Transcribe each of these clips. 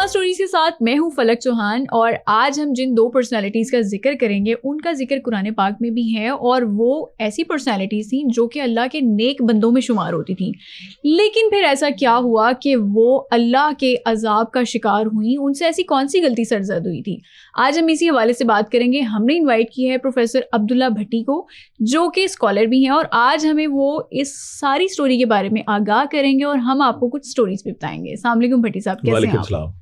Stories کے ساتھ میں ہوں فلک چوہان, اور آج ہم جن 2 پرسنالٹیز کا ذکر کریں گے ان کا ذکر قرآن پاک میں بھی ہے, اور وہ ایسی پرسنالٹیز تھیں جو کہ اللہ کے نیک بندوں میں شمار ہوتی تھیں, لیکن پھر ایسا کیا ہوا کہ وہ اللہ کے عذاب کا شکار ہوئیں, ان سے ایسی کون سی غلطی سرزد ہوئی تھی. آج ہم اسی حوالے سے بات کریں گے. ہم نے انوائٹ کی ہے پروفیسر عبداللہ بھٹی کو, جو کہ اسکالر بھی ہیں, اور آج ہمیں وہ اس ساری اسٹوری کے بارے میں آگاہ کریں گے اور ہم آپ کو کچھ اسٹوریز بھی بتائیں گے. السلام علیکم بھٹی صاحب, کیسے ہیں آپ؟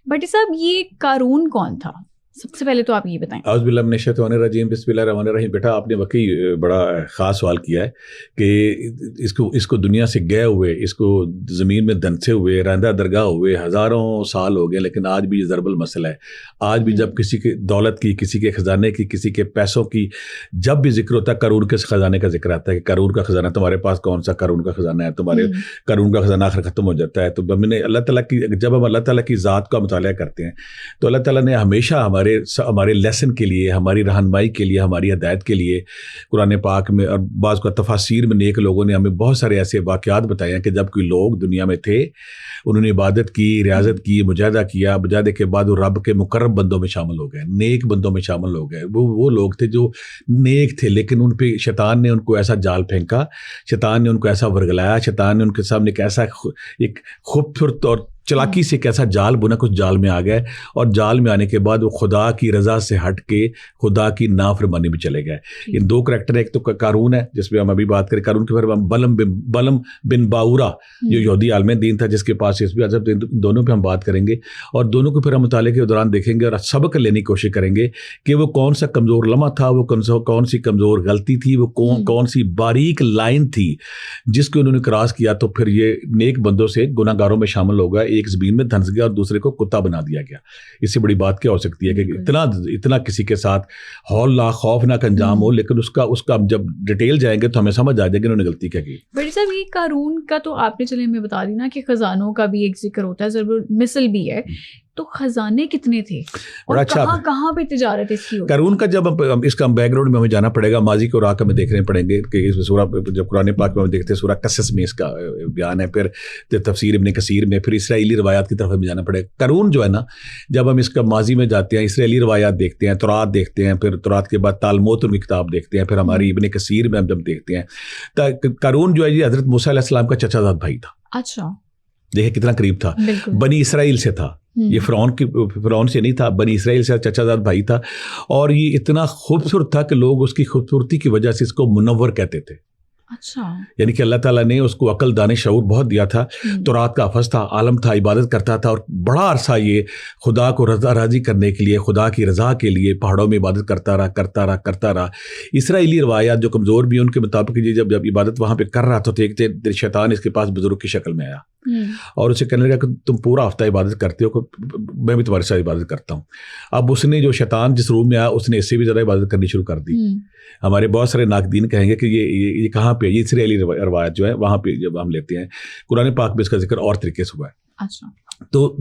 بھٹی صاحب, یہ قارون کون تھا؟ سب سے پہلے تو آپ یہ بتائیں. اعوذ باللہ من الشیطان الرجیم, بسم اللہ الرحمن الرحیم. بیٹا آپ نے واقعی بڑا خاص سوال کیا ہے کہ اس کو دنیا سے گئے ہوئے, اس کو زمین میں دنسے ہوئے, رہندہ درگاہ ہوئے ہزاروں سال ہو گئے, لیکن آج بھی یہ ضرب المثل ہے. آج بھی جب کسی کے دولت کی, کسی کے خزانے کی, کسی کے پیسوں کی جب بھی ذکر ہوتا ہے, قارون کے خزانے کا ذکر آتا ہے کہ قارون کا خزانہ تمہارے پاس کون سا قارون کا خزانہ ہے, تمہارے قارون کا خزانہ آخر ختم ہو جاتا ہے. تو ہم نے اللہ تعالیٰ کی, جب ہم اللہ تعالیٰ کی ذات کا مطالعہ کرتے ہیں تو اللہ تعالیٰ نے ہمیشہ ہمارے لیسن کے لیے, ہماری رہنمائی کے لیے, ہماری ہدایت کے لیے قرآن پاک میں اور بعض کا تفاسیر میں نیک لوگوں نے ہمیں بہت سارے ایسے واقعات بتائے ہیں کہ جب کوئی لوگ دنیا میں تھے, انہوں نے عبادت کی, ریاضت کی, مجاہدہ کیا, مجاہدے کے بعد وہ رب کے مقرب بندوں میں شامل ہو گئے, نیک بندوں میں شامل ہو گئے. وہ لوگ تھے جو نیک تھے, لیکن ان پہ شیطان نے ان کو ایسا جال پھینکا, شیطان نے ان کو ایسا ورگلایا, شیطان نے ان کے سامنے ایک خوبصورت اور چلاکی سے کیسا جال بنا, کچھ جال میں آ گئے, اور جال میں آنے کے بعد وہ خدا کی رضا سے ہٹ کے خدا کی نافرمانی میں چلے گئے. ان 2 کریکٹر ہیں, ایک تو قارون ہے جس پہ ہم ابھی بات کریں, قارون کے پھر بلم بن باورا جو یہودی عالم دین تھا جس کے پاس اس بھی عجب, دونوں پہ ہم بات کریں گے, اور دونوں کو پھر ہم مطالعے کے دوران دیکھیں گے اور سبق لینے کی کوشش کریں گے کہ وہ کون سا کمزور لمحہ تھا, وہ کون سی کمزور غلطی تھی, وہ کون سی باریک لائن تھی جس کو انہوں نے کراس کیا, تو پھر یہ نیک بندوں سے گناہ گاروں میں شامل ہو گیا, ایک زمین میں دھنس گیا اور دوسرے کو کتا بنا دیا گیا. اس سے بڑی بات کیا ہو سکتی ہے کہ اتنا کسی کے ساتھ ہولناک خوفناک انجام ہو, لیکن اس کا جب ڈیٹیل جائیں گے تو ہمیں سمجھ آ جائے گا انہوں نے غلطی کیا کی. بڑی صاحب, یہ قارون کا تو آپ نے چلے ہمیں بتا دی نا کہ خزانوں کا بھی ایک ذکر ہوتا ہے, ضرور مثل بھی ہے, تو خزانے کتنے تھے اور کہاں پہ تجارت اس کی ہوتی؟ قارون کا جب اس کا بیک گراؤنڈ میں ہمیں جانا پڑے گا, ماضی کو راہ ہمیں دیکھنے پڑیں گے کہ اس سورہ جب قرآن پاک میں ہم دیکھتے ہیں سورہ قصص میں اس کا بیان ہے, پھر تفسیر ابن کثیر میں, پھر اسرائیلی روایات کی طرف ہمیں جانا پڑے گا. قارون جو ہے نا, جب ہم اس کا ماضی میں جاتے ہیں, اسرائیلی روایات دیکھتے ہیں, تورات دیکھتے ہیں, پھر تورات کے بعد تالمود کی کتاب دیکھتے ہیں, پھر ہماری ابن کثیر میں ہم جب دیکھتے ہیں, قارون جو ہے یہ حضرت موسیٰ علیہ السلام کا چچا زاد بھائی تھا. اچھا, دیکھیں کتنا قریب تھا, بنی اسرائیل سے تھا, یہ فرعون سے نہیں تھا, بنی اسرائیل سے چچا زاد بھائی تھا, اور یہ اتنا خوبصورت تھا کہ لوگ اس کی خوبصورتی کی وجہ سے اس کو منور کہتے تھے. اچھا, یعنی کہ اللہ تعالیٰ نے اس کو عقل, دانش, شعور بہت دیا تھا, تورات کا حافظ تھا, عالم تھا, عبادت کرتا تھا, اور بڑا عرصہ یہ خدا کو راضی کرنے کے لیے, خدا کی رضا کے لیے پہاڑوں میں عبادت کرتا رہا. اسرائیلی روایات جو کمزور بھی ہیں ان کے مطابق جب عبادت وہاں پہ کر رہا تھا تو ایک شیطان اس کے پاس بزرگ کی شکل میں آیا اور اسے کہنے لگا کہ تم پورا ہفتہ عبادت کرتے ہو, میں بھی تمہارے ساتھ عبادت کرتا ہوں. اب اس نے, جو شیطان جس روم میں آیا, اس نے اس سے بھی زیادہ عبادت کرنی شروع کر دی. ہمارے بہت سارے ناقدین کہیں گے کہ یہ کہاں پہ, یہ اسرائیلی روایت جو ہے وہاں پہ جب ہم لیتے ہیں, قرآن پاک میں اس کا ذکر اور طریقے سے ہوا ہے. اچھا, تو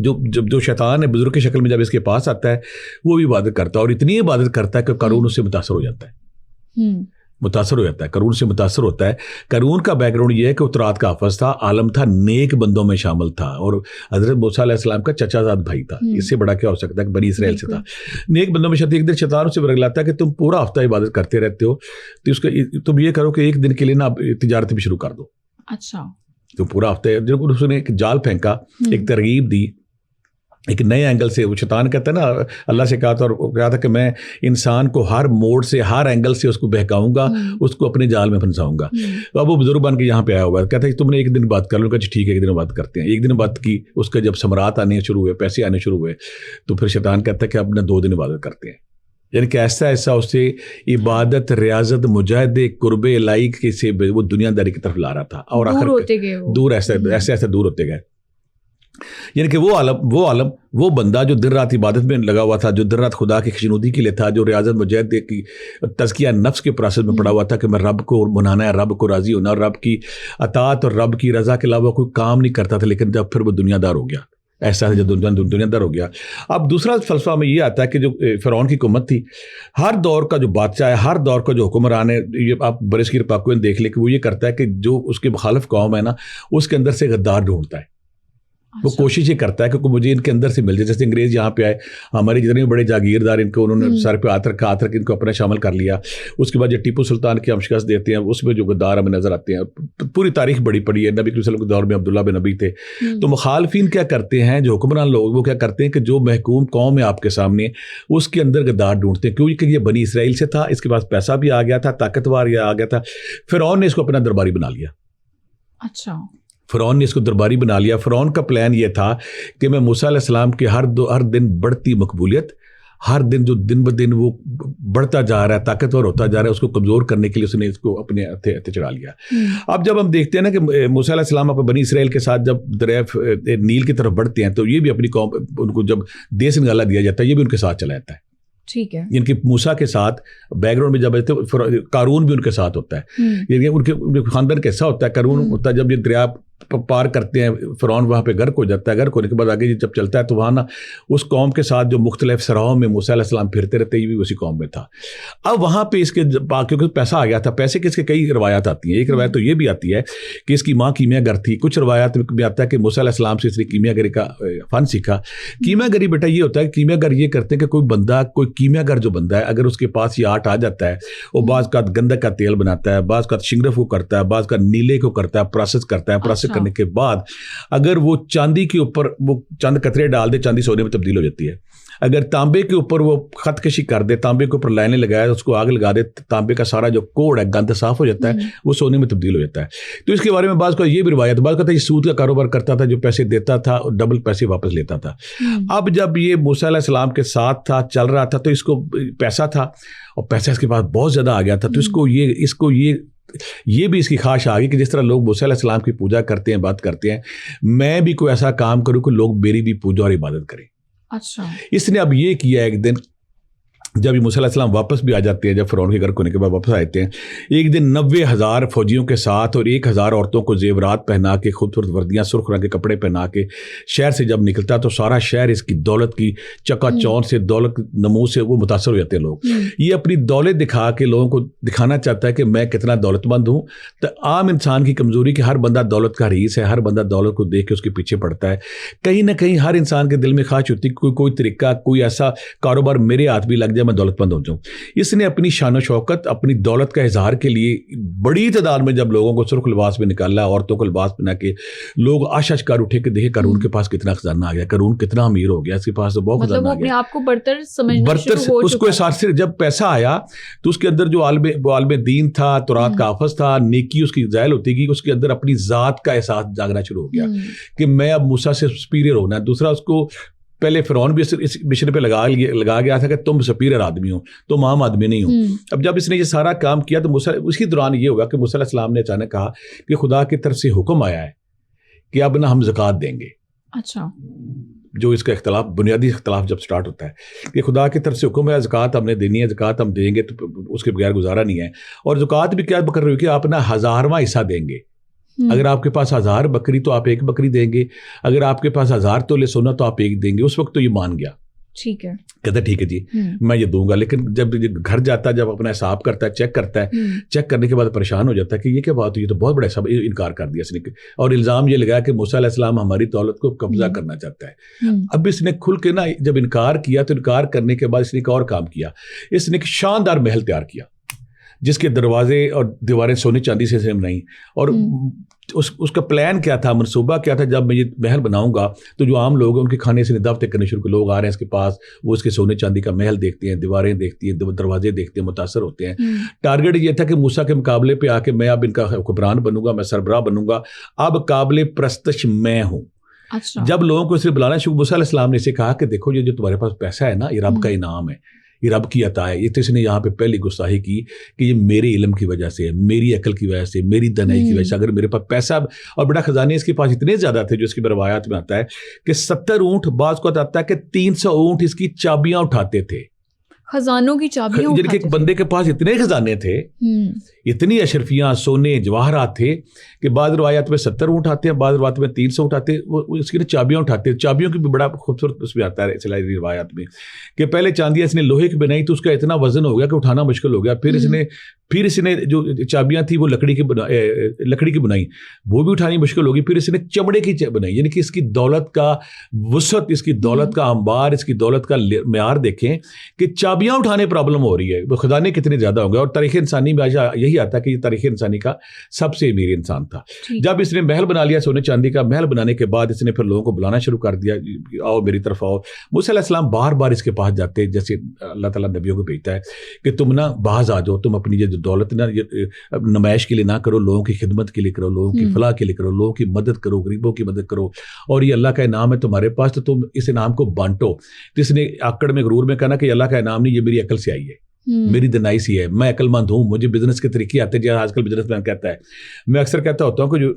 جو شیطان ہے بزرگ کی شکل میں جب اس کے پاس آتا ہے وہ بھی عبادت کرتا ہے, اور اتنی عبادت کرتا ہے کہ قارون اس سے متاثر ہو جاتا ہے. قارون سے متاثر ہوتا ہے. قارون کا بیک گراؤنڈ یہ ہے کہ وہ تورات کا حافظ تھا, عالم تھا, نیک بندوں میں شامل تھا, اور حضرت موسیٰ علیہ السلام کا چچا زاد بھائی تھا. اس سے بڑا کیا ہو سکتا ہے کہ بنی اسرائیل سے تھا, نیک بندوں میں شامل. ایک دن شیطان سے ورگلاتا ہے کہ تم پورا ہفتہ عبادت کرتے رہتے ہو, تو اس کا تم یہ کرو کہ ایک دن کے لیے نا تجارت بھی شروع کر دو. اچھا, تو پورا ہفتہ جب اس نے ایک جال پھینکا, ایک ترغیب دی, ایک نئے اینگل سے. وہ شیطان کہتا ہے نا, اللہ سے کہا تھا کہ میں انسان کو ہر موڑ سے, ہر اینگل سے اس کو بہکاؤں گا, اس کو اپنے جال میں پھنساؤں گا. تو اب وہ بزرگ بن کے یہاں پہ آیا ہوا ہے, کہتا ہے تم نے ایک دن بات کر لو. کہا ٹھیک ہے, ایک دن بات کرتے ہیں. ایک دن بات کی, اس کا جب ثمرات آنے شروع ہوئے, پیسے آنے شروع ہوئے, تو پھر شیطان کہتا ہے کہ اب 2 دن عبادت کرتے ہیں. یعنی کہ ایسا اس سے عبادت, ریاضت, مجاہدے, قرب الہی کے سے وہ دنیا داری کی طرف لا رہا تھا, اور آخر دور ایسے دور ہوتے گئے. یعنی کہ وہ عالم وہ بندہ جو دن رات عبادت میں لگا ہوا تھا, جو دن رات خدا کی خوشنودی کے لیے تھا, جو ریاضت مجاہدے کی تزکیہ نفس کے پروسیس میں پڑا ہوا تھا کہ میں رب کو منانا ہے, رب کو راضی ہونا, اور رب کی اطاعت اور رب کی رضا کے علاوہ کوئی کام نہیں کرتا تھا. لیکن جب پھر وہ دنیا دار ہو گیا, ایسا ہے جب دنیا دار ہو گیا. اب دوسرا فلسفہ میں یہ آتا ہے کہ جو فرعون کی حکومت تھی, ہر دور کا جو بادشاہ ہے, ہر دور کا جو حکمران ہے, یہ آپ برصغیر پاک دیکھ لیں کہ وہ یہ کرتا ہے کہ جو اس کے مخالف قوم ہے نا, اس کے اندر سے غدار ڈھونڈتا ہے. وہ کوشش یہ کرتا ہے کہ مجھے ان کے اندر سے مل جائے. جیسے انگریز یہاں پہ آئے, ہمارے جتنے بھی بڑے جاگیردار ان کو انہوں نے سر پہ ہاتھ رکھا ان کو اپنا شامل کر لیا. اس کے بعد جب ٹیپو سلطان کی ہم شکست دیتے ہیں, اس میں جو غدار ہمیں نظر آتے ہیں, پوری تاریخ بڑی پڑی ہے. نبی صلی اللہ علیہ وسلم کے دور میں عبداللہ بن نبی تھے. تو مخالفین کیا کرتے ہیں, جو حکمران لوگ, وہ کیا کرتے ہیں کہ جو محکوم قوم ہے آپ کے سامنے, اس کے اندر غدار ڈھونڈتے ہیں. کیونکہ یہ بنی اسرائیل سے تھا, اس کے پاس پیسہ بھی آ گیا تھا, طاقتور یہ آ گیا تھا. فرعون نے اس کو اپنا درباری بنا لیا. اچھا, فرعون نے اس کو درباری بنا لیا. فرعون کا پلان یہ تھا کہ میں موسیٰ علیہ السلام کے ہر دن بڑھتی مقبولیت, ہر دن جو دن بدن وہ بڑھتا جا رہا ہے, طاقتور ہوتا جا رہا ہے, اس کو کمزور کرنے کے لیے اس نے اس کو اپنے ہتھے چڑھا لیا. اب جب ہم دیکھتے ہیں نا کہ موسیٰ علیہ السلام اپنے بنی اسرائیل کے ساتھ جب دریائے نیل کی طرف بڑھتے ہیں, تو یہ بھی اپنی قوم, ان کو جب دیس نگالا دیا جاتا ہے, یہ بھی ان کے ساتھ چلا جاتا ہے. ٹھیک ہے, ان کی موسیٰ کے ساتھ بیک گراؤنڈ میں جب قارون بھی ان کے ساتھ ہوتا ہے, یعنی ان کے خاندان کیسا ہوتا ہے, قارون ہوتا ہے. جب یہ دریا پار کرتے ہیں, فرعون وہاں پہ غرق ہو جاتا ہے. غرق ہونے کے بعد آگے جب چلتا ہے تو وہاں نا اس قوم کے ساتھ جو مختلف سراہوں میں موسیٰ علیہ السلام پھرتے رہتے, یہ بھی اسی قوم میں تھا. اب وہاں پہ اس کے کیونکہ پیسہ آ گیا تھا, پیسے کے اس کے کئی روایات آتی ہیں. ایک روایت تو یہ بھی آتی ہے کہ اس کی ماں کیمیا گر تھی. کچھ روایات میں آتا ہے کہ موسیٰ علیہ السلام سے اس نے کیمیا گری کا فن سیکھا. کیمیا گری بیٹا یہ ہوتا ہے, کیمیا گر یہ کرتے ہیں کہ کوئی بندہ, کوئی کیمیا گر جو بندہ ہے, اگر اس کے پاس یہ آرٹ آ جاتا ہے, وہ بعض کا گندک کا تیل بناتا ہے, بعض کا شنگرف کو کرتا ہے, بعض کا نیلے کو کرتا ہے, پروسیس کرتا ہے. پروسیس کرنے کے بعد اگر وہ چاندی کے اوپر وہ چند قطرے ڈال دے, چاندی سونے میں تبدیل ہو جاتی ہے. اگر تانبے کے اوپر وہ خط کشی کر دے, تانبے کے اوپر لائنیں لگائے, اس کو آگ لگا دے, تانبے کا سارا جو کوڑ ہے, گند صاف ہو جاتا ہے, وہ سونے میں تبدیل ہو جاتا ہے. تو اس کے بارے میں بعض کا یہ بھی روایت, بعض کا تھا یہ سود کا کاروبار کرتا تھا, جو پیسے دیتا تھا اور ڈبل پیسے واپس لیتا تھا. اب جب یہ موسیٰ علیہ السلام کے ساتھ تھا, چل رہا تھا, تو اس کو پیسہ تھا اور پیسہ اس کے پاس بہت زیادہ آ گیا تھا. تو اس کو یہ بھی اس کی خواہش آ گئی کہ جس طرح لوگ موسیٰ علیہ السلام کی پوجا کرتے ہیں, بات کرتے ہیں, میں بھی کوئی ایسا کام کروں کہ لوگ میری بھی پوجا اور عبادت کریں. اچھا, اس نے اب یہ کیا ایک دن, جب یہ موسیٰ علیہ السلام واپس بھی آ جاتے ہیں, جب فرعون کے غرق ہونے کے بعد واپس آتے ہیں, ایک دن 90,000 فوجیوں کے ساتھ اور 1,000 عورتوں کو زیورات پہنا کے, خوبصورت وردیاں, سرخ رنگ کے کپڑے پہنا کے شہر سے جب نکلتا, تو سارا شہر اس کی دولت کی چکا چوند سے, دولت نمو سے وہ متاثر ہو جاتے ہیں لوگ. یہ اپنی دولت دکھا کے لوگوں کو دکھانا چاہتا ہے کہ میں کتنا دولت مند ہوں. تو عام انسان کی کمزوری کہ ہر بندہ دولت کا حریص ہے, ہر بندہ دولت کو دیکھ کے اس کے پیچھے پڑتا ہے. کہیں نہ کہیں ہر انسان کے دل میں خواہش ہوتی ہے کوئی طریقہ, کوئی ایسا کاروبار میرے ہاتھ بھی لگ جائے, میں دولت مند ہو جاؤں. اس نے اپنی شان و شوکت, اپنی دولت کا اظہار کے لیے بڑی تعداد میں جب لوگوں کو سرخ لباس میں نکالا, عورتوں کو لباس پہنا کے, لوگ آش کر اٹھے کہ دیکھے قارون کے پاس کتنا خزانہ آ گیا, قارون کتنا امیر ہو گیا, اس کے پاس تو بہت خزانہ آ گیا. آپ کو برتر سمجھنا شروع ہو چکا. اس کو احساس سے جب پیسہ آیا تو اس کے اندر جو عالم دین تھا, تورات کا حافظ تھا, نیکی اس کی ظاہر ہوتی گئی, اس کے اندر اپنی ذات کا احساس جاگنا شروع ہو گیا کہ میں اب موسیٰ سے سپیریئر ہونا ہے. دوسرا, اس کو پہلے فرعون بھی اس مشن پہ لگا گیا تھا کہ تم سپیریئر آدمی ہو, تم عام آدمی نہیں ہو. اب جب اس نے یہ سارا کام کیا تو اس کے دوران یہ ہوگا کہ موسیٰ علیہ السلام نے اچانک کہا کہ خدا کی طرف سے حکم آیا ہے کہ اب نا ہم زکوٰۃ دیں گے. اچھا, جو اس کا اختلاف, بنیادی اختلاف جب سٹارٹ ہوتا ہے کہ خدا کی طرف سے حکم ہے, زکوٰۃ ہم نے دینی ہے, زکوٰۃ ہم دیں گے, تو اس کے بغیر گزارا نہیں ہے. اور زکوٰۃ بھی کیا کر رہی ہے کہ آپ نا 1000واں حصہ دیں گے. اگر آپ کے پاس 1000 بکری تو آپ 1 بکری دیں گے, اگر آپ کے پاس 1000 تولے سونا تو آپ 1 دیں گے. اس وقت تو یہ مان گیا, ٹھیک ہے, کہتا ٹھیک ہے جی میں یہ دوں گا. لیکن جب گھر جاتا ہے, جب اپنا حساب کرتا ہے, چیک کرتا ہے, چیک کرنے کے بعد پریشان ہو جاتا ہے کہ یہ کیا بات ہوئی, یہ تو بہت بڑا حساب, انکار کر دیا اس نے. اور الزام یہ لگایا کہ موسیٰ علیہ السلام ہماری دولت کو قبضہ کرنا چاہتا ہے. اب اس نے کھل کے نا جب انکار کیا, تو انکار کرنے کے بعد اس نے ایک اور کام کیا. اس نے ایک شاندار محل تیار کیا جس کے دروازے اور دیواریں سونے چاندی سے بنائیں. اور اس کا پلان کیا تھا, منصوبہ کیا تھا, جب میں یہ محل بناؤں گا تو جو عام لوگ ہیں ان کے کھانے سے دعوتیں کرنے شروع, لوگ آ رہے ہیں اس کے پاس, وہ اس کے سونے چاندی کا محل دیکھتے ہیں, دیواریں دیکھتی ہیں, دروازے دیکھتے ہیں, متاثر ہوتے ہیں. ٹارگیٹ یہ تھا کہ موسیٰ کے مقابلے پہ آ کے میں اب ان کا حکمران بنوں گا, میں سربراہ بنوں گا, اب قابل پرستش میں ہوں. جب لوگوں کو اس سے بلانا شروع, موسیٰ علیہ السلام نے اسے کہا کہ دیکھو یہ جو تمہارے پاس پیسہ ہے نا, یہ رب کا انعام ہے, یہ رب کی عطا ہے. یہ تو اس نے یہاں پہ پہلی گستاخی کی کہ یہ میرے علم کی وجہ سے, میری عقل کی وجہ سے, میری دانائی کی وجہ سے. اگر میرے پاس پیسہ اور بڑا خزانے اس کے پاس اتنے زیادہ تھے, جو اس کی روایات میں آتا ہے کہ 70 اونٹ, بعض کو آتا ہے کہ 300 اونٹ اس کی چابیاں اٹھاتے تھے, خزانوں کی چابیاں. جن کے ایک بندے کے پاس اتنے خزانے تھے, اتنی اشرفیاں, سونے, جواہرات تھے کہ بعض روایات میں 70 اونٹ آتے ہیں, بعض روایات میں 300 اونٹ آتے ہیں. وہ اس کی چابیاں اٹھاتے ہیں. چابیوں کی بھی بڑا خوبصورت اس میں آتا ہے اسلامی روایات میں کہ پہلے چاندیاں اس نے لوہے کی بنائی تو اس کا اتنا وزن ہو گیا کہ اٹھانا مشکل ہو گیا. پھر اس نے پھر اس نے جو چابیاں تھیں وہ لکڑی کی بنائی، وہ بھی اٹھانی مشکل ہوگی. پھر اس نے چمڑے کی بنائی. یعنی کہ اس کی دولت کا وسعت، اس کی دولت کا انبار، اس کی دولت کا معیار دیکھیں کہ چابیاں اٹھانے پرابلم ہو رہی ہے. وہ خزانے کتنے زیادہ ہوں گے. اور تاریخ انسانی میں یہی آتا ہے کہ یہ تاریخ انسانی کا سب سے امیر انسان تھا. جب اس نے محل بنا لیا سونے چاندی کا، محل بنانے کے بعد اس نے پھر لوگوں کو بلانا شروع کر دیا، آؤ میری طرف آؤ. موسیٰ علیہ السلام بار بار اس کے پاس جاتے، جیسے اللہ تعالیٰ نبیوں کو بھیجتا ہے کہ تم نا باز آ جاؤ، تم اپنی یہ دولت نا نمائش کے لیے نہ کرو، لوگوں کی خدمت کے لیے کرو، لوگوں کی فلاح کے لیے کرو، لوگوں کی مدد کرو، غریبوں کی مدد کرو، اور یہ اللہ کا انعام ہے تمہارے پاس، تو تم اس انعام کو بانٹو. تو اس نے آکڑ میں غرور میں کہا کہ یہ اللہ کا انعام نہیں، یہ میری عقل سے آئی ہے، میری دنائی سی ہے، میں عقل مند ہوں، مجھے بزنس کے طریقے آتے ہیں. جیسے آج کل بزنس مین کہتا ہے، میں اکثر کہتا ہوتا ہوں کہ جو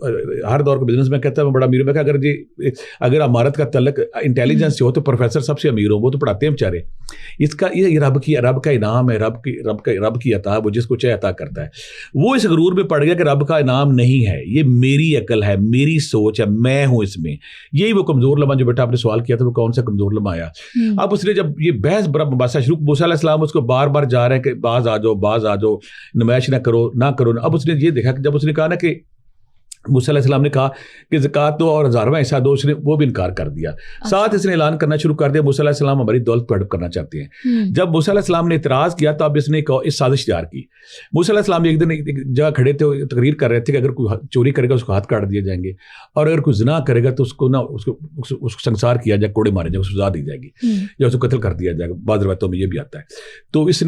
ہر دور کا بزنس مین کہتا ہے میں بڑا امیر ہوں. میں کہا اگر امارت کا تعلق انٹیلیجنس سے ہو تو پروفیسر سب سے امیر ہوں، وہ تو پڑھاتے ہیں بیچارے. اس کا یہ رب کا انعام ہے، رب کی عطا، وہ جس کو چاہے عطا کرتا ہے. وہ اس غرور میں پڑ گیا کہ رب کا انعام نہیں ہے، یہ میری عقل ہے، میری سوچ ہے، میں ہوں اس میں. یہی وہ کمزور لمحہ جو بیٹا آپ نے سوال کیا تھا، وہ کون سا کمزور لمحہ آیا. اب اس نے جب یہ بحث برا مباحثہ شروع، موسیٰ علیہ السلام اس کو بار بار جا رہے ہیں کہ باز آ جاؤ، نمائش نہ کرو. اب اس نے یہ دیکھا کہ جب اس نے کہا نا کہ موسیٰ علیہ السلام نے کہا کہ زکوٰۃ دو اور 1000واں حصہ دو، اس نے وہ بھی انکار کر دیا. ساتھ اس نے اعلان کرنا شروع کر دیا موسیٰ علیہ السلام ہماری دولت کو ہڑپ کرنا چاہتے ہیں. جب موسیٰ علیہ السلام نے اعتراض کیا تو اب اس نے ایک سازش تیار کی. موسیٰ علیہ السلام ایک دن ایک جگہ کھڑے تھے، تقریر کر رہے تھے کہ اگر کوئی چوری کرے گا اس کو ہاتھ کاٹ دیے جائیں گے، اور اگر کوئی زنا کرے گا تو اس کو سنسار کیا جائے، کوڑے مارے جائیں، اس کو سزا دی جائے گی یا اس کو قتل کر دیا جائے گا. بعض روایتوں میں یہ بھی آتا ہے. تو اس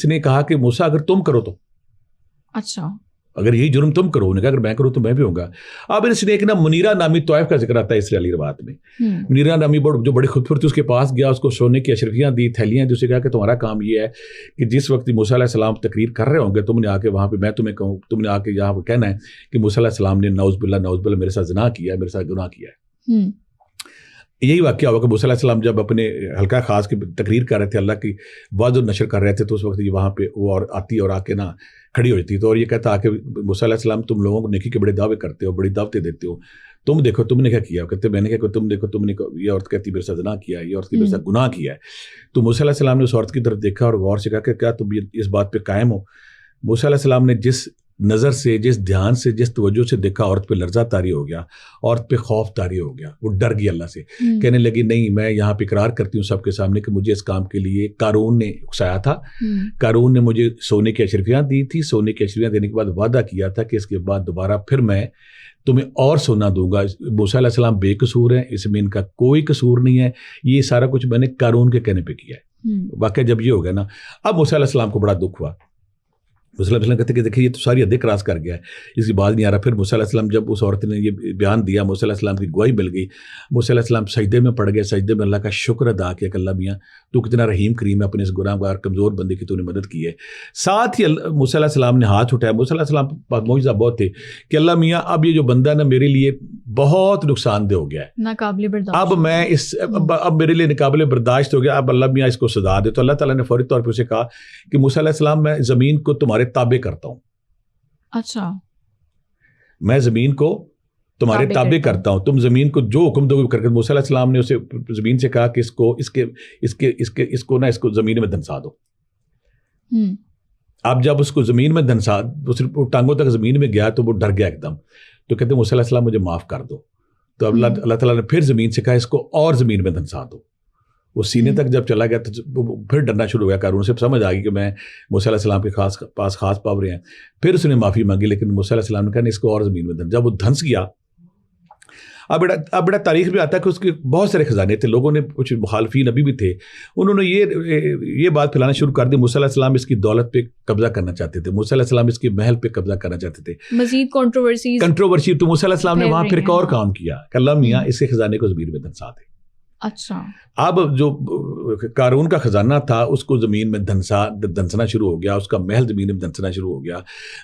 نے کہا کہ موسیٰ اگر تم کرو تو اچھا، اگر یہی جرم تم کرو، نے کہا اگر میں کروں تو میں بھی ہوں گا. اب اس نے ایک نا منیرہ نامی طائف کا ذکر آتا ہے اسرائیلی روایت میں. منیرہ نامی جو بڑی خودفرتی اس کے پاس گیا، اس کو سونے کی اشرفیاں دی، تھیلیاں دی. اسے کہا کہ تمہارا کام یہ ہے کہ جس وقت موسیٰ علیہ السلام تقریر کر رہے ہوں گے، تم نے آ کے وہاں پہ، میں تمہیں کہوں، تم نے آ کے یہاں پہ کہنا ہے کہ موسیٰ علیہ السلام نے نعوذ باللہ میرے ساتھ زنا کیا ہے، میرے ساتھ گناہ کیا ہے. یہی واقعہ ہوا کہ موسیٰ علیہ السلام جب اپنے حلقہ خاص کی تقریر کر رہے تھے، اللہ کی وعظ و نشر کر رہے تھے، تو اس وقت یہ وہاں پہ وہ اور آتی اور آ کے نا کھڑی ہوئی تھی. تو اور یہ کہتا کہ موسیٰ علیہ السلام تم لوگوں کو نیکی کے بڑے دعوے کرتے ہو، بڑی دعوتیں دیتے ہو، تم دیکھو تم نے کیا کیا. کہتے میں نے کہا تم دیکھو تم نے، یہ عورت کہتی میرے ساتھ زنا کیا ہے، یہ عورت کی میرے ساتھ گناہ کیا ہے. تو موسیٰ علیہ السلام نے اس عورت کی طرف دیکھا اور غور سے کہا کہ کیا تم اس بات پہ قائم ہو. موسیٰ علیہ السلام نے جس نظر سے، جس دھیان سے، جس توجہ سے دیکھا، عورت پہ لرزہ طاری ہو گیا، عورت پہ خوف طاری ہو گیا. وہ ڈر گئی اللہ سے، کہنے لگی نہیں، میں یہاں پہ اقرار کرتی ہوں سب کے سامنے کہ مجھے اس کام کے لیے قارون نے اکسایا تھا. قارون نے مجھے سونے کی اشرفیاں دی تھی، سونے کی اشرفیاں دینے کے بعد وعدہ کیا تھا کہ اس کے بعد دوبارہ پھر میں تمہیں اور سونا دوں گا. موسیٰ علیہ السلام بے قصور ہیں، اس میں ان کا کوئی قصور نہیں ہے، یہ سارا کچھ میں نے قارون کے کہنے پہ کیا ہے. واقعہ جب یہ ہو گیا نا، اب موسیٰ علیہ السلام کو بڑا دکھ ہوا. موسیٰ علیہ السلام کہتے کہ دیکھیں یہ تو ساری حدیں کراس کر گیا ہے، اس کی بات نہیں آ رہا. پھر موسیٰ علیہ السلام جب اس عورت نے یہ بیان دیا، موسیٰ علیہ السلام کی گواہی مل گئی، موسیٰ علیہ السلام سجدے میں پڑ گئے، سجدے میں اللہ کا شکر ادا کیا کہ اللہ میاں تو کتنا رحیم کریم ہے، اپنے اس گناہ گار کمزور بندے کی تو نے مدد کی ہے. ساتھ ہی موسیٰ علیہ السلام نے ہاتھ اٹھایا. موسیٰ علیہ السلام پاس معجزہ بہت تھے کہ اللہ میاں اب یہ جو بندہ ہے نا میرے لیے بہت نقصان دہ ہو گیا ہے، ناقابل برداشت، اب میں اب میرے لیے ناقابل برداشت ہو گیا، اب اللہ میاں اس کو سزا دے. تو اللہ تعالیٰ نے فوری طور پہ اسے کہا کہ موسیٰ علیہ السلام میں زمین کو تمہارے تابع کرتا ہوں. اچھا، میں زمین کو تمہارے تابع کرتا ہوں، تم زمین کو جو حکم دو کر کے. موسیٰ علیہ السلام نے اسے زمین سے کہا کہ اس کو زمین میں دھنسا دو. اب جب اس کو زمین میں دھنسا، ٹانگوں تک زمین میں گیا تو وہ ڈر گیا ایک دم. تو کہتے موسیٰ علیہ السلام مجھے معاف کر دو. تو اللہ تعالیٰ نے پھر زمین سے کہا اس کو اور زمین میں دھنسا دو. وہ سینے تک جب چلا گیا تو پھر ڈرنا شروع ہو گیا. قارون سے سمجھ آ گئی کہ میں موسیٰ علیہ السلام کے پاس خاص پاوریں ہیں. پھر اس نے معافی مانگی، لیکن موسیٰ علیہ السلام نے کہا اس کو اور زمین میں دھنس. جب وہ دھنس گیا، اب بڑا تاریخ میں آتا ہے کہ اس کے بہت سارے خزانے تھے. لوگوں نے کچھ مخالفین ابھی بھی تھے، انہوں نے یہ بات پھیلانا شروع کر دی موسیٰ علیہ السلام اس کی دولت پہ قبضہ کرنا چاہتے تھے، موسیٰ علیہ السلام اس کے محل پہ قبضہ کرنا چاہتے تھے، مزید کنٹروورسی. تو موسیٰ علیہ السلام نے وہاں پھر ایک اور کام کیا کہ اللہ میاں اس کے خزانے کو زمین میں دھنسا دے. اچھا، اب جو قارون کا خزانہ تھا اس کو زمین میں دھنسنا شروع ہو گیا، اس کا محل زمین میں دھنسنا شروع ہو گیا.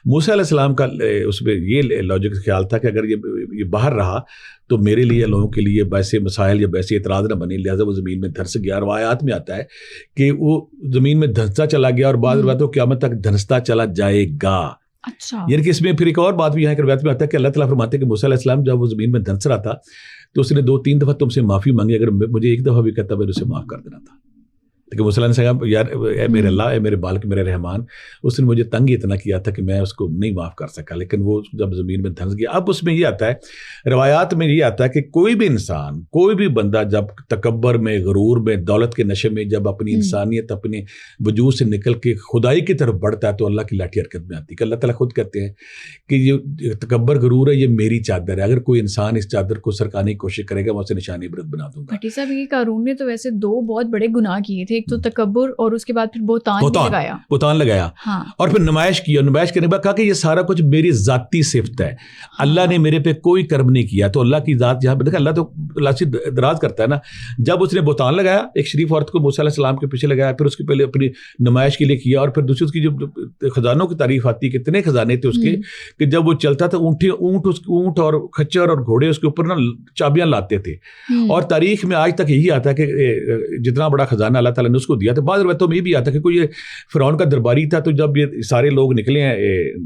موسیٰ علیہ السلام کا اس میں یہ لاجک خیال تھا کہ اگر یہ باہر رہا تو میرے لیے، لوگوں کے لیے ویسے مسائل یا ویسے اعتراض نہ بنے، لہٰذا وہ زمین میں دھنس گیا. روایات میں آتا ہے کہ وہ زمین میں دھنستا چلا گیا اور بعض روایتوں قیامت تک دھنستا چلا جائے گا. اچھا، یعنی کہ اس میں پھر ایک اور بات بھی یہاں کی روایت میں آتا ہے کہ اللہ تعالیٰ فرماتے ہیں کہ موسیٰ علیہ السلام جب وہ زمین میں دھنس رہا تھا تو اس نے 2-3 دفعہ تم سے معافی مانگی، اگر مجھے ایک دفعہ بھی کہتا میں اسے معاف کر دینا تھا. لیکن موسیٰ نے کہا یار اے میرے اللہ، اے میرے بالک، میرے رحمان، اس نے مجھے تنگ اتنا کیا تھا کہ میں اس کو نہیں معاف کر سکا، لیکن وہ جب زمین میں دھنس گیا. اب اس میں یہ آتا ہے، روایات میں یہ آتا ہے کہ کوئی بھی انسان، کوئی بھی بندہ جب تکبر میں، غرور میں، دولت کے نشے میں جب اپنی انسانیت اپنے وجود سے نکل کے خدائی کی طرف بڑھتا ہے تو اللہ کی لاٹھی حرکت میں آتی ہے. کہ اللہ تعالیٰ خود کہتے ہیں کہ یہ تکبر غرور ہے، یہ میری چادر ہے، اگر کوئی انسان اس چادر کو سرکانے کی کوشش کرے گا میں اسے نشان عبرت بنا دوں گا. بھٹی صاحب یہ قارون نے تو ویسے دو بہت بڑے گناہ کیے تھے، ایک تو تکبر اور اس کے بعد پھر بہتان لگایا. ہاں. اور پھر نمائش کیا، نمائش کرنے کے بعد کہا کہ یہ سارا کچھ میری ذاتی صفت ہے، اللہ نے میرے پہ کوئی کرم نہیں کیا. تو اللہ کی ذات جہاں دیکھا، اللہ تو اللہ سے دراز کرتا ہے نا. جب اس نے بہتان لگایا ایک شریف عورت کو موسیٰ علیہ السلام کے پیچھے لگایا، پھر اس کے پہلے اپنی نمائش کے لیے کیا، اور پھر دوسری اس کی جو خزانوں کی تعریف آتی ہے، کتنے خزانے تھے اس کے کہ جب وہ چلتا تھا اونٹ اور خچر اور گھوڑے اس کے اوپر نا چابیاں لاتے تھے. اور تاریخ میں آج تک یہی آتا ہے کہ جتنا بڑا خزانہ اللہ تعالیٰ نے اس کو دیا تھا. بعض روایتوں میں یہ بھی آتا ہے کہ کوئی فرعون کا درباری تھا، تو جب یہ سارے لوگ نکلے ہیں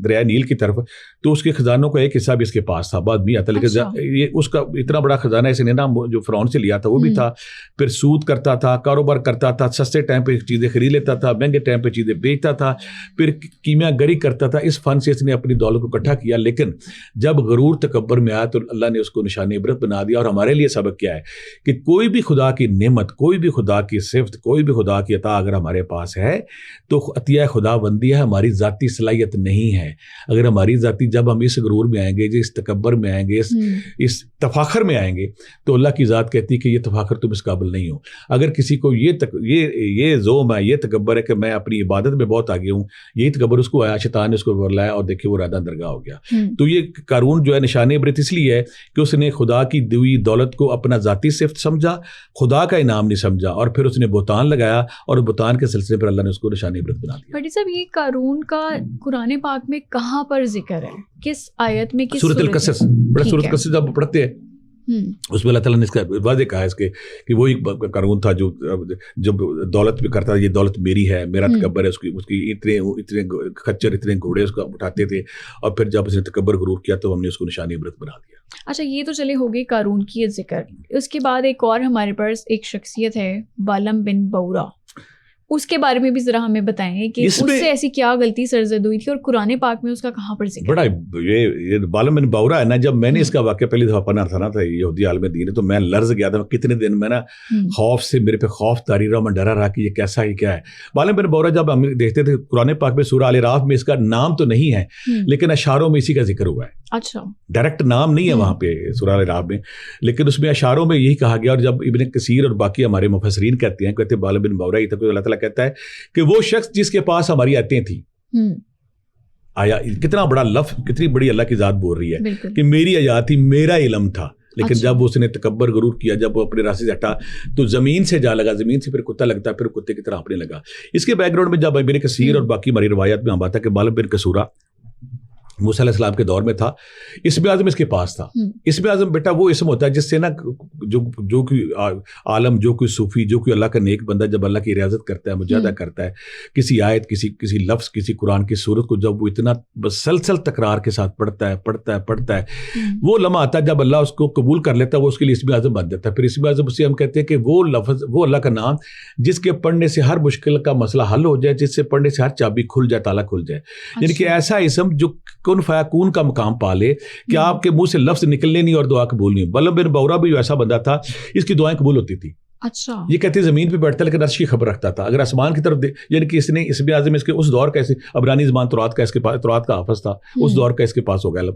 دریائے نیل کی طرف تو اس کے خزانوں کا ایک حصہ بھی اس کے پاس تھا. بعد میں آتا، لیکن یہ اس کا اتنا بڑا خزانہ اس نے نا جو فرعون سے لیا تھا وہ بھی تھا. پھر سود کرتا تھا، کاروبار کرتا تھا، سستے ٹائم پہ چیزیں خرید لیتا تھا، مہنگے ٹائم پہ چیزیں بیچتا تھا، پھر کیمیا گری کرتا تھا. اس فن سے اس نے اپنی دولت کو اکٹھا کیا. لیکن جب غرور تکبر میں آیا تو اللہ نے اس کو نشان عبرت بنا دیا. اور ہمارے لیے سبق کیا ہے کہ کوئی بھی خدا کی نعمت، کوئی بھی خدا کی صفت، کوئی بھی خدا کی عطا اگر ہمارے پاس ہے تو عطیہ خدا بندی ہے، ہماری ذاتی صلاحیت نہیں ہے. اگر ہماری ذاتی، جب ہم اس غرور میں آئیں گے، اس تکبر میں آئیں گے، اس تفاخر میں آئیں گے تو اللہ کی ذات کہتی ہے کہ یہ تفاخر تم اس قابل نہیں ہو. اگر کسی کو یہ زوم ہے، یہ تکبر ہے کہ میں اپنی عبادت میں بہت آگے ہوں، یہی تکبر اس کو آیا، شیطان نے اس کو لایا اور دیکھیں وہ رادہ درگاہ ہو گیا. تو یہ قارون جو ہے نشان عبرت اس لیے ہے کہ اس نے خدا کی دی دولت کو اپنا ذاتی صفت سمجھا، خدا کا انعام نہیں سمجھا، اور پھر اس نے بہتان لگایا اور بہتان کے سلسلے پر اللہ نے اس کو نشان عبرت بنا دیا. بھٹی صاحب یہ قارون کا قرآن پاک میں کہاں پر ذکر ہے، کس آیت میں، کس سورۃ القصص؟ بڑا سورۃ القصص جب پڑھتے ہیں اس میں اللہ تعالیٰ نے اس کا واضح کہا ہے اس کے کہ وہ ایک قارون تھا جو جب دولت بھی کرتا تھا، یہ دولت میری ہے، میرا تکبر ہے. اس کی اتنے خچر، اتنے گھوڑے اس کو اٹھاتے تھے، اور پھر جب اس نے تکبر غرور کیا تو ہم نے اس کو نشان عبرت بنا دیا. اچھا یہ تو چلے ہو گئی قارون کی ذکر. اس کے بعد ایک اور ہمارے پاس ایک شخصیت ہے بالم بن بورا، اس کے بارے میں بھی ذرا ہمیں بتائیں کہ اس سے ایسی کیا غلطی سرزد ہوئی تھی اور قرآن پاک میں اس کا کہاں پر ذکر؟ بڑا یہ بالم بن بورا ہے نا، جب میں نے اس کا واقعہ پہلی دفعہ پڑھا تھا نا یہودی عالم دین، تو میں لرز گیا تھا. کتنے دن میں نا خوف سے، میرے پہ خوف طاری رہا، میں ڈرا رہا کہ یہ کیسا ہی کیا ہے. بالم بن بورا جب ہم دیکھتے تھے قرآن پاک میں سورہ آل اعراف میں اس کا نام تو نہیں ہے، لیکن اشاروں میں اسی کا ذکر ہوا ہے. اچھا ڈائریکٹ نام نہیں ہے وہاں پہ سورہ آل اعراف میں، لیکن اس میں اشاروں میں یہی کہا گیا. اور جب ابن کثیر اور باقی ہمارے مفسرین کہتے ہیں بالم بن بورا، یہ تک اللہ تعالیٰ کہتا ہے کہ وہ شخص جس کے پاس ہماری آیتیں تھیں. آیا کتنا بڑا لفظ، کتنی بڑی اللہ کی ذات بول رہی ہے کہ میری آیات تھی، میرا علم تھا. لیکن جب اس نے تکبر غرور کیا، جب وہ اپنے راستے سے ہٹا تو زمین سے جا لگا، زمین سے پھر کتا لگتا ہے، پھر کتے کی طرح ہانپنے لگا. اس کے بیک گراؤنڈ میں جب ابن کثیر اور باقی ہماری روایات میں ہم بات ہے کہ بالم بن کسورا موسیٰ علیہ السلام کے دور میں تھا. اسم اعظم اس کے پاس تھا. اسم اعظم بیٹا وہ اسم ہوتا ہے جس سے نا جو کوئی عالم، جو کوئی صوفی، جو کوئی اللہ کا نیک بندہ جب اللہ کی ریاضت کرتا ہے، مجاہدہ کرتا ہے، کسی آیت، کسی لفظ، کسی قرآن کی صورت کو جب وہ اتنا مسلسل تکرار کے ساتھ پڑھتا ہے، وہ لمحہ آتا ہے جب اللہ اس کو قبول کر لیتا ہے، وہ اس کے لیے اسم اعظم بن جاتا ہے. پھر اسم اعظم سے ہم کہتے ہیں کہ وہ لفظ، وہ اللہ کا نام جس کے پڑھنے سے ہر مشکل کا مسئلہ حل ہو جائے، جس سے پڑھنے سے ہر چابی کھل جائے، تالا کھل جائے. یعنی کہ ایسا اسم جو کن فیکون کا مقام پالے کہ آپ کے منہ سے لفظ نکلنے نہیں اور دعا قبول نہیں. بالم بن بورا بھی ایسا بندہ تھا، اس کی دعائیں قبول ہوتی تھی. اچھا یہ کہتے زمین پہ بیٹھتا لیکن عرش کی خبر رکھتا تھا. اگر آسمان کی طرف یعنی کہ اس نے اسم اعظم اس کے اس دور کا، ایسے عبرانی زبان تورات کا اس کے پاس، تورات کا حافظ تھا، اس دور کا اس کے پاس ہو گیا علم.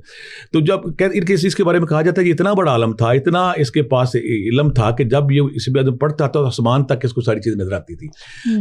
تو جب ان کے اس کے بارے میں کہا جاتا ہے یہ اتنا بڑا عالم تھا، اتنا اس کے پاس علم تھا کہ جب یہ اسم اعظم پڑھتا تو آسمان تک اس کو ساری چیز نظر آتی تھی.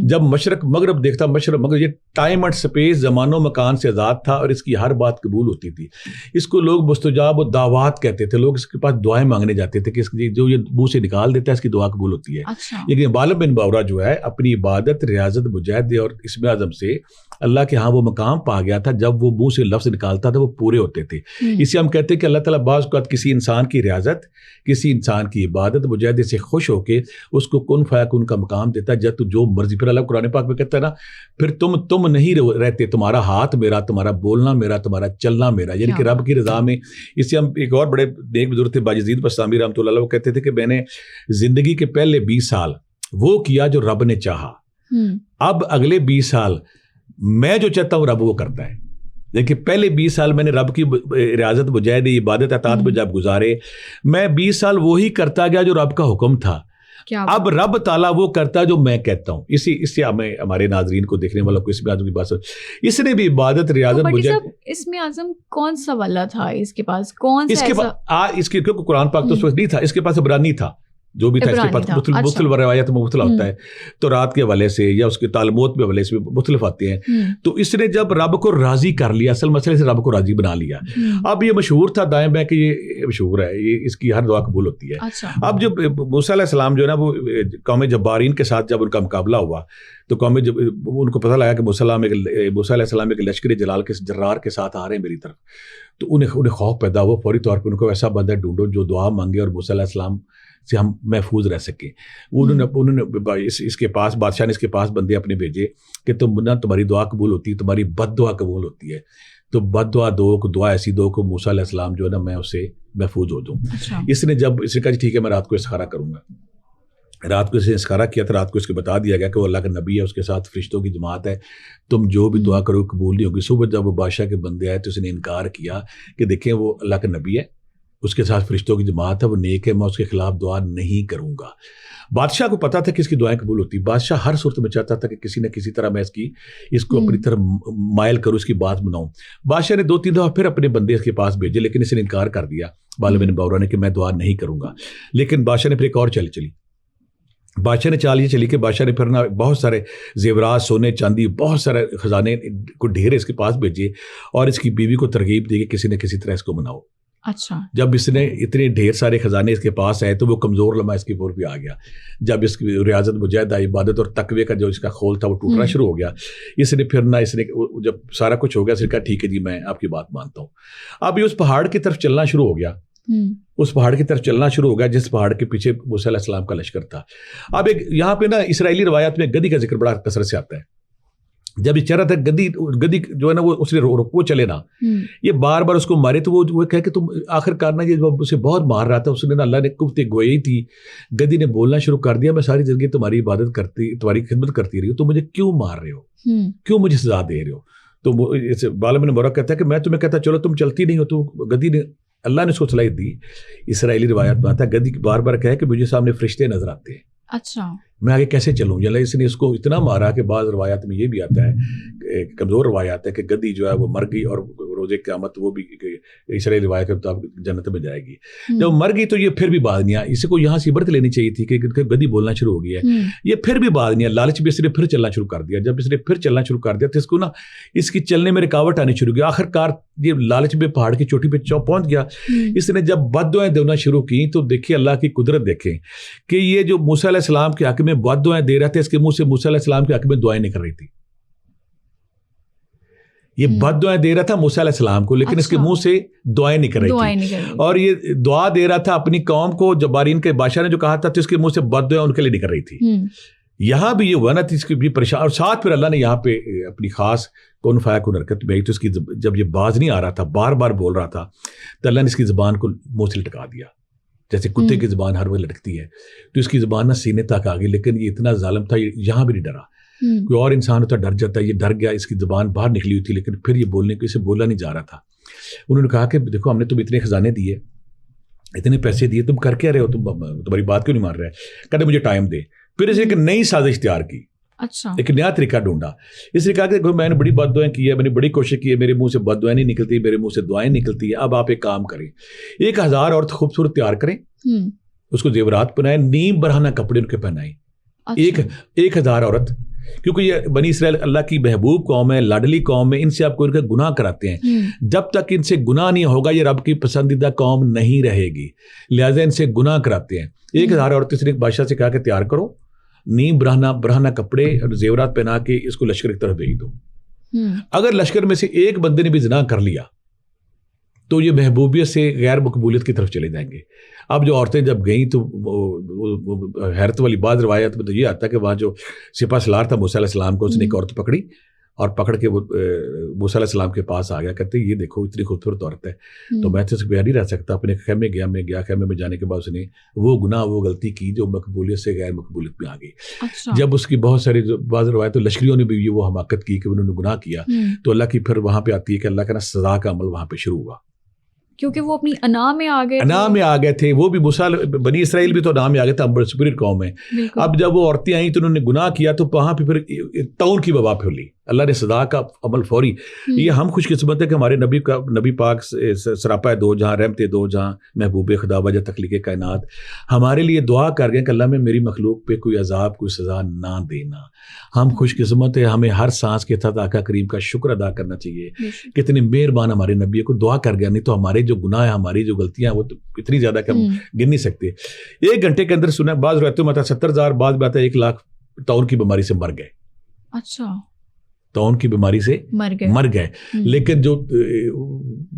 جب مشرق مغرب دیکھتا، مشرق مغرب، یہ ٹائم اینڈ اسپیس، زمان و مکان سے آزاد تھا اور اس کی ہر بات قبول ہوتی تھی. اس کو لوگ مستجاب و دعوات کہتے تھے. لوگ اس کے پاس دعائیں مانگنے جاتے تھے کہ جو یہ منہ سے نکال دیتا ہے اس کی دعا قبول ہوتی ہے. بالم بن بورا جو ہے اپنی عبادت، ریاضت، مجاہدے اور اسم اعظم سے اللہ کے ہاں وہ مقام پا گیا تھا جب وہ منہ سے لفظ نکالتا تھا وہ پورے ہوتے تھے. اسے ہم کہتے ہیں کہ اللہ تعالیٰ بعض اوقات کسی انسان کی ریاضت، کسی انسان کی عبادت، مجاہدے سے خوش ہو کے اس کو کن فیکون کا مقام دیتا ہے. جب تو جو مرضی، پھر اللہ قرآن پاک میں کہتا ہے نا، پھر تم نہیں رہتے، تمہارا ہاتھ میرا، تمہارا بولنا میرا، تمہارا چلنا میرا. یعنی کہ رب کی رضا میں. اس سے ہم ایک اور بڑے نیک بزرگ تھے باجزید بسطامی رحمۃ اللہ علیہ، وہ کہتے تھے کہ میں نے زندگی کے پہلے 20 سال وہ کیا جو رب نے چاہا، اب اگلے 20 سال میں جو چاہتا ہوں رب وہ کرتا ہے. دیکھیے پہلے 20 سال میں نے رب کی ریاضت مجاہدے عبادت اطاعت میں جب گزارے, میں 20 سال وہی کرتا گیا جو رب کا حکم تھا. اب رب تعالیٰ وہ کرتا ہے جو میں کہتا ہوں. اس سے ہمارے ناظرین کو دیکھنے والوں کو اس میں آدمی کی بات اس نے بھی عبادت ریاضت مجاہدے. اس میں اعظم کون سا والا تھا اس کے پاس, کون سا اس کے کیونکہ قرآن پاک تو اس وقت نہیں تھا, اس کے پاس عبرانی تھا جو بھی تھا, اس کے پاس مختلف روایات میں مختلف ہوتا ہے, تو رات کے حوالے سے یا اس کے تعلیمات کے حوالے سے مختلف آتے ہیں. تو اس نے جب رب کو راضی کر لیا, اصل مسئلے سے رب کو راضی بنا لیا. اب یہ مشہور تھا دائیں بائیں کہ یہ مشہور ہے, یہ اس کی ہر دعا قبول ہوتی ہے. اب جب موسیٰ علیہ السلام جو ہے نا وہ قوم جبارین کے ساتھ جب ان کا مقابلہ ہوا تو قوم جب ان کو پتہ لگا کہ موسیٰ علیہ السلام ایک لشکر جرار کے ساتھ آ رہے ہیں میری طرف, تو انہیں خوف پیدا ہوا. فوری طور پر ان کو ایسا بندہ ڈھونڈو جو دعا مانگے اور موسیٰ علیہ السلام سے ہم محفوظ رہ سکیں. انہوں نے اس کے پاس بادشاہ نے اس کے پاس بندے اپنے بھیجے کہ تمہاری دعا قبول ہوتی ہے, تمہاری بد دعا قبول ہوتی ہے, تو بد دعا دو کو دعا ایسی دو کو موسیٰ علیہ السلام جو ہے نا میں اسے محفوظ ہو جاؤں. اس نے کہا جی ٹھیک ہے میں رات کو استخارہ کروں گا. رات کو اس نے استخارہ کیا تھا, رات کو اس کو بتا دیا گیا کہ وہ اللہ کا نبی ہے, اس کے ساتھ فرشتوں کی جماعت ہے, تم جو بھی دعا کرو قبول نہیں ہوگی. صبح جب وہ بادشاہ کے بندے آئے تو اس نے انکار کیا کہ دیکھیں وہ اللہ کا نبی ہے, اس کے ساتھ فرشتوں کی جماعت ہے, وہ نیک ہے, میں اس کے خلاف دعا نہیں کروں گا. بادشاہ کو پتا تھا کہ اس کی دعائیں قبول ہوتی. بادشاہ ہر صورت میں چاہتا تھا کہ کسی نہ کسی طرح میں اس کو اپنی طرف مائل کروں, اس کی بات بناؤں. بادشاہ نے 2-3 دفعہ پھر اپنے بندے اس کے پاس بھیجے, لیکن اس نے انکار کر دیا بالب بن باورا نے کہ میں دعا نہیں کروں گا. لیکن بادشاہ نے پھر ایک اور چلی بادشاہ نے چال یہ چلی کہ بادشاہ نے پھر نا بہت سارے زیورات, سونے چاندی, بہت سارے خزانے کو ڈھیر اس کے پاس بھیجے اور اس کی بیوی کو ترغیب دی کہ کسی نہ کسی طرح اس کو مناؤ. اچھا. جب اس نے اتنے ڈھیر سارے خزانے اس کے پاس آئے تو وہ کمزور لمحہ اس کی اوپر بھی آ گیا. جب اس کی ریاضت مجاہدہ عبادت اور تقوی کا جو اس کا خول تھا وہ ٹوٹنا شروع ہو گیا. اس نے پھر نہ اس نے جب سارا کچھ ہو گیا, اس نے کہا ٹھیک ہے جی میں آپ کی بات مانتا ہوں. اب یہ اس پہاڑ کی طرف چلنا شروع ہو گیا, اس پہاڑ کی طرف چلنا شروع ہو گیا جس پہاڑ کے پیچھے موسیٰ علیہ السلام کا لشکر تھا. اب ایک یہاں پہ نا اسرائیلی روایات میں گدی کا ذکر بڑا کثرت سے آتا ہے. جب یہ چل رہا تھا گدی جو ہے نا وہ اس نے وہ چلے نا, یہ بار بار اس کو مارے تو وہ کہہ کہ تم آخر کار نا یہ اسے بہت مار رہا تھا. اس نے اللہ نے قوت گوئی تھی, گدی نے بولنا شروع کر دیا, میں ساری زندگی تمہاری عبادت کرتی تمہاری خدمت کرتی رہی ہوں, تو مجھے کیوں مار رہے ہو, کیوں مجھے سزا دے رہے ہو. تو بالب بن باورا کہتا ہے کہ میں تمہیں کہتا چلو تم چلتی نہیں ہو. تو گدی نے اللہ نے اس کو صلاحیت دی. اسرائیلی روایت میں آتا ہے گدی بار بار کہے کہ مجھے سامنے فرشتے نظر آتے ہیں, اچھا میں آگے کیسے چلوں. یا اس نے اس کو اتنا مارا کہ بعض روایات میں یہ بھی آتا ہے, کمزور روایات ہے کہ گدی جو ہے وہ مر گئی اور روز قیامت وہ بھی اسرائیلی روایت کے مطابق جنت میں جائے گی. جب مر گئی تو یہ پھر بھی بات نہیں آئی. اس کو یہاں سے عبرت لینی چاہیے تھی کہ گدی بولنا شروع ہو گیا ہے, یہ پھر بھی بات نہیں ہے. لالچ بھی اس نے پھر چلنا شروع کر دیا. جب اس نے پھر چلنا شروع کر دیا تو اس کو نا اس کی چلنے میں رکاوٹ آنی شروع کی. آخر کار یہ لالچ میں پہاڑ کی چوٹی پہ پہنچ گیا. اس نے جب بد دعائیں دینا شروع کی تو دیکھیے اللہ کی قدرت دیکھیں کہ یہ جو موسیٰ علیہ السلام کے حق میں بد دعائیں دے رہا تھا, اس کے منہ سے موسیٰ علیہ السلام کے حق میں دعائیں نہیں کر رہی تھی. یہ بد دعائیں دے رہا تھا موسیٰ علیہ السلام کو, لیکن اس کے منہ سے دعائیں نہیں کر رہی تھی. اور یہ دعا دے رہا تھا اپنی قوم کو, جبارین کے بادشاہ نے جو کہا تھا تو اس کے منہ سے بد دعائیں ان کے لیے نہیں کر رہی تھی. یہاں بھی یہ ہوا نا اس کی بھی پریشان. اور ساتھ پھر اللہ نے یہاں پہ اپنی خاص کون فیکون حرکت میں, تو اس کی جب یہ باز نہیں آ رہا تھا, بار بار بول رہا تھا, تو اللہ نے اس کی زبان کو منہ سے لٹکا دیا جیسے کتے کی زبان ہر وقت لٹکتی ہے. تو اس کی زبان نہ سینے تک آ گئی, لیکن یہ اتنا ظالم تھا یہاں بھی نہیں ڈرا. کوئی اور انسان ہوتا ڈر جاتا, یہ ڈر گیا, اس کی زبان باہر نکلی ہوئی تھی, لیکن پھر یہ بولنے کو اسے بولا نہیں جا رہا تھا. انہوں نے کہا کہ دیکھو ہم نے تم اتنے خزانے دیے, اتنے پیسے دیے, تم کر کیا رہے ہو, تمہاری بات کیوں نہیں مان رہے. کہتے مجھے ٹائم دے. پھر اسے ایک نئی سازش تیار کی, ایک نیا طریقہ ڈھونڈا. اس نے کہا کہ میں نے بڑی بد دعائیں کی ہے, میں نے بڑی کوشش کی ہے, میرے منہ سے بد دعائیں نہیں نکلتی, میرے منہ سے دعائیں نکلتی ہے. اب آپ ایک کام کریں, 1000 عورت خوبصورت تیار کریں, اس کو زیورات پہنائیں, نیم برہنہ کپڑے ان کے پہنائیں. 1000 عورت, کیونکہ یہ بنی اسرائیل اللہ کی محبوب قوم ہے, لاڈلی قوم ہے, ان سے آپ کو ان کا گناہ کراتے ہیں. جب تک ان سے گناہ نہیں ہوگا یہ رب کی پسندیدہ قوم نہیں رہے گی, لہٰذا ان سے گناہ کراتے ہیں. 1000 عورت اس نے بادشاہ سے کہا کہ تیار کرو, نیم برہنہ کپڑے اور زیورات پہنا کے اس کو لشکر کی طرف بھیج دو. اگر لشکر میں سے ایک بندے نے بھی زنا کر لیا تو یہ محبوبیت سے غیر مقبولیت کی طرف چلے جائیں گے. اب جو عورتیں جب گئیں تو حیرت والی بعض روایت میں تو یہ آتا ہے کہ وہاں جو سپہ سالار تھا موسیٰ علیہ السلام کو, اس نے ایک عورت پکڑی اور پکڑ کے وہ موسیٰ علیہ السلام کے پاس آ گیا, کہتے یہ دیکھو اتنی خوبصورت عورت ہے, تو میں تو اس کو نہیں رہ سکتا. اپنے خیمے گیا, خیمے میں جانے کے بعد اس نے وہ گناہ وہ غلطی کی جو مقبولیت سے غیر مقبولیت میں آ گئی. جب اس کی بہت ساری بعض روایتوں لشکریوں نے بھی وہ حماقت کی کہ انہوں نے گناہ کیا, تو اللہ کی پھر وہاں پہ آتی ہے کہ اللہ کا نا سزا کا عمل وہاں پہ شروع ہوا, کیونکہ وہ اپنی انا میں آ گئے تھے. وہ بھی بنی اسرائیل بھی تو انا میں آ گئے تھے, بڑے سپیریئر قوم ہے. اب جب وہ عورتیں آئیں تو انہوں نے گناہ کیا, تو وہاں پہ پھر طاعون کی وبا پھیلی. اللہ نے سزا کا عمل فوری. یہ ہم خوش قسمت ہے کہ ہمارے نبی پاک سراپا دو جہاں, رحمت دو جہاں, محبوب خدا, وجہ تخلیق کائنات, ہمارے لیے دعا کر گئے کہ اللہ میں میری مخلوق پہ کوئی عذاب کوئی سزا نہ دینا. ہم خوش قسمت ہے, ہمیں ہر سانس کے ساتھ آقا کریم کا شکر ادا کرنا چاہیے. کتنے مہربان ہمارے نبی کو دعا کر گیا, نہیں تو ہمارے جو گناہ ہیں, ہماری جو غلطیاں ہیں, وہ تو اتنی زیادہ کہ ہم گن نہیں سکتے. 1 گھنٹے کے اندر سنا, بعض روایتوں میں آتا 70,000, بعض میں آتا 1 لاکھ طاعون کی بیماری سے مر گئے. اچھا, طاعون کی بیماری سے مر گئے. لیکن جو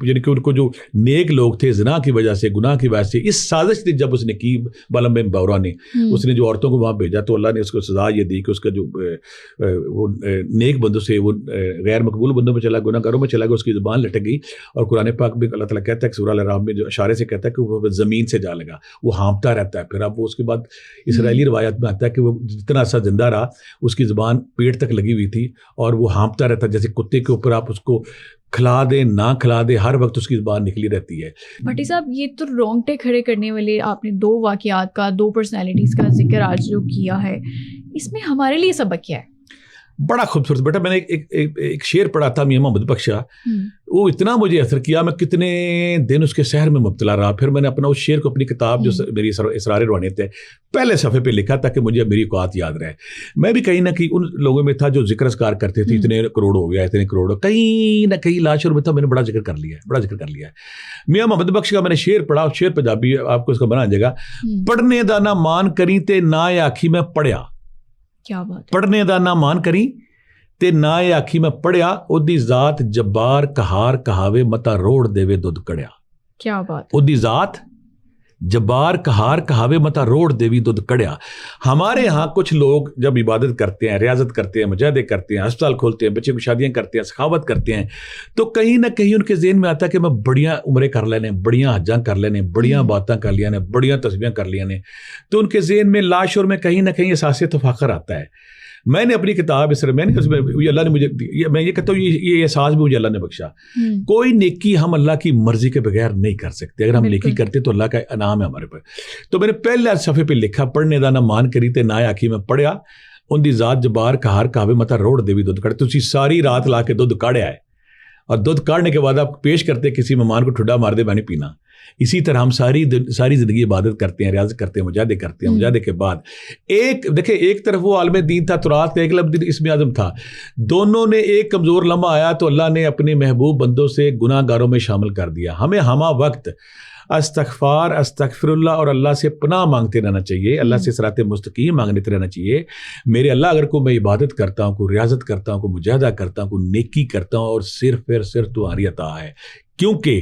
یعنی کہ ان کو جو نیک لوگ تھے, زنا کی وجہ سے, گناہ کی وجہ سے, اس سازش نے جب اس نے کی بالام بن باورا نے, اس نے جو عورتوں کو وہاں بھیجا, تو اللہ نے اس کو سزا یہ دی کہ اس کا جو وہ نیک بندوں سے وہ غیر مقبول بندوں میں چلا, گناہ گاروں میں چلا گیا, اس کی زبان لٹک گئی. اور قرآن پاک میں اللہ تعالیٰ کہتا ہے کہ سورہ الرحم میں جو اشارے سے کہتا ہے کہ وہ زمین سے جا لگا, وہ ہانپتا رہتا ہے. پھر اب وہ اس کے بعد اسرائیلی روایت میں آتا ہے کہ وہ جتنا عرصہ زندہ رہا, اس کی زبان پیٹ تک لگی ہوئی تھی, اور وہ ہانپتا رہتا, جیسے کتے کے اوپر آپ اس کو کھلا دیں نہ کھلا دیں, ہر وقت اس کی زبان نکلی رہتی ہے. بھٹی صاحب, یہ تو رونگٹے کھڑے کرنے والے آپ نے 2 واقعات کا, 2 پرسنالٹیز کا ذکر آج جو کیا ہے, اس میں ہمارے لیے سبق کیا ہے؟ بڑا خوبصورت. بیٹا میں نے ایک شعر پڑھا تھا میاں محمد بخشا, وہ اتنا مجھے اثر کیا, میں کتنے دن اس کے سحر میں مبتلا رہا. پھر میں نے اپنا اس شعر کو اپنی کتاب جو میری اسرار روحانیت ہے پہلے صفحے پہ لکھا تھا کہ مجھے میری اوقات یاد رہے. میں بھی کہیں نہ کہیں ان لوگوں میں تھا جو ذکر اذکار کرتے تھے, اتنے کروڑ ہو گیا, اتنے کروڑ, کہیں نہ کہیں لاشور میں تھا, میں نے بڑا ذکر کر لیا. میاں محمد بخش کا میں نے شعر پڑھا, شعر پنجابی آپ کو اس کا بنا جائے گا. پڑھنے دا نہ مان کری تے نہ آکھی میں پڑھیا. کیا بات, پڑھنے دا نہ مان کری تے نہ آکھی میں پڑھیا, اودی ذات جبار کہار کہاوے متا روڑ دیوے دودھ کڑیا. کیا بات, اودی ذات جبار کہار کہاوے متا روڑ دیوی دودھ کڑیا. ہمارے ہاں کچھ لوگ جب عبادت کرتے ہیں, ریاضت کرتے ہیں, مجاہدے کرتے ہیں, ہسپتال کھولتے ہیں, بچے کو شادیاں کرتے ہیں, سخاوت کرتے ہیں, تو کہیں نہ کہیں ان کے ذہن میں آتا ہے کہ میں بڑیاں عمریں کر لینے, بڑیاں حجاں کر لینے, بڑیاں باتاں کر لیا نے, بڑیاں تسبیحاں کر لیا نے. تو ان کے ذہن میں لاشور میں کہیں نہ کہیں احساس تفاخر آتا ہے. میں نے اپنی کتاب اس میں اللہ نے مجھے, میں یہ کہتا ہوں یہ احساس بھی مجھے اللہ نے بخشا. کوئی نیکی ہم اللہ کی مرضی کے بغیر نہیں کر سکتے. اگر ہم نیکی کرتے تو اللہ کا انعام ہے ہمارے پر. تو میں نے پہلے صفحے پہ لکھا, پڑھنے دا نہ مان کری تے نہ آکھی میں پڑھیا, ان دی ذات جبار کہار کہاوے متا روڑ دیوی دودھ کڑے. تو ساری رات لا کے دودھ کاڑیا ہے, اور دودھ کاڑنے کے بعد آپ پیش کرتے کسی مہمان کو, ٹھڈا مار دے میں نے پینا. اسی طرح ہم ساری زندگی عبادت کرتے ہیں, ریاض کرتے ہیں, مجاہدے کرتے ہیں. مجاہدے کے بعد ایک طرف وہ عالم دین تھا ترات کا, ایک لفظ اسم اعظم تھا. دونوں نے ایک کمزور لمحہ آیا تو اللہ نے اپنے محبوب بندوں سے گناہ گاروں میں شامل کر دیا. ہمیں ہمہ وقت استغفر اللہ اور اللہ سے پناہ مانگتے رہنا چاہیے, اللہ سے صراط مستقیم مانگتے رہنا چاہیے. میرے اللہ, اگر کو میں عبادت کرتا ہوں, کوئی ریاضت کرتا ہوں, کوئی مجاہدہ کرتا ہوں, کوئی نیکی کرتا ہوں, اور صرف تمہاری عطا ہے. کیونکہ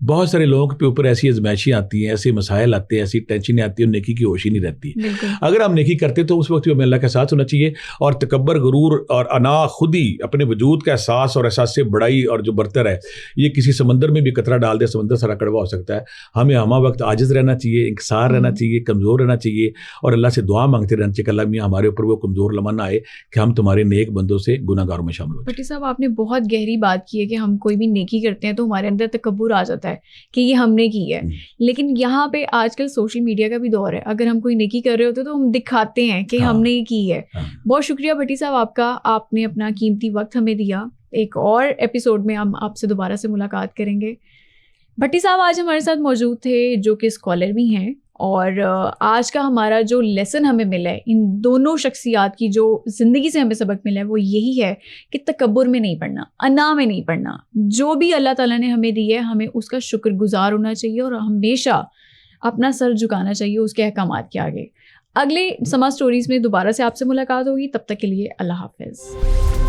بہت سارے لوگوں کے اوپر ایسی ازمائشیں آتی ہیں, ایسے مسائل آتے ہیں, ایسی ٹینشنیں آتی ہیں, نیکی کی ہوش ہی نہیں رہتی. اگر ہم نیکی کرتے تو اس وقت ہمیں اللہ کا ساتھ ہونا چاہیے. اور تکبر, غرور اور انا, خود ہی اپنے وجود کا احساس اور احساس سے بڑائی اور جو برتر ہے, یہ کسی سمندر میں بھی قطرہ ڈال دے, سمندر سارا کڑوا ہو سکتا ہے. ہمیں ہمہ وقت عاجز رہنا چاہیے, انکسار رہنا چاہیے, کمزور رہنا چاہیے, اور اللہ سے دعا مانگتے رہنا چاہیے کہ اللہ میاں ہمارے اوپر وہ کمزور لمحہ نہ آئے کہ ہم تمہارے نیک بندوں سے گناہ گاروں میں شامل ہو جائیں. بھٹی صاحب, آپ نے بہت گہری بات کی ہے کہ ہم کوئی بھی نیکی کرتے ہیں تو ہمارے اندر تکبر آ جاتا ہے کہ یہ ہم نے کی ہے. لیکن یہاں پہ آج کل سوشل میڈیا کا بھی دور ہے, اگر ہم کوئی نیکی کر رہے ہوتے تو ہم دکھاتے ہیں کہ ہم نے یہ کی ہے. بہت شکریہ بھٹی صاحب آپ کا, آپ نے اپنا قیمتی وقت ہمیں دیا. ایک اور ایپیسوڈ میں ہم آپ سے دوبارہ سے ملاقات کریں گے. بھٹی صاحب آج ہمارے ساتھ موجود تھے, جو کہ اسکالر بھی ہیں, اور آج کا ہمارا جو لیسن ہمیں ملا ہے ان دونوں شخصیات کی, جو زندگی سے ہمیں سبق ملا ہے, وہ یہی ہے کہ تکبر میں نہیں پڑنا, انا میں نہیں پڑنا. جو بھی اللہ تعالیٰ نے ہمیں دی ہے, ہمیں اس کا شکر گزار ہونا چاہیے, اور ہمیشہ اپنا سر جھکانا چاہیے اس کے احکامات کے آگے. اگلے سما اسٹوریز میں دوبارہ سے آپ سے ملاقات ہوگی. تب تک کے لیے اللہ حافظ.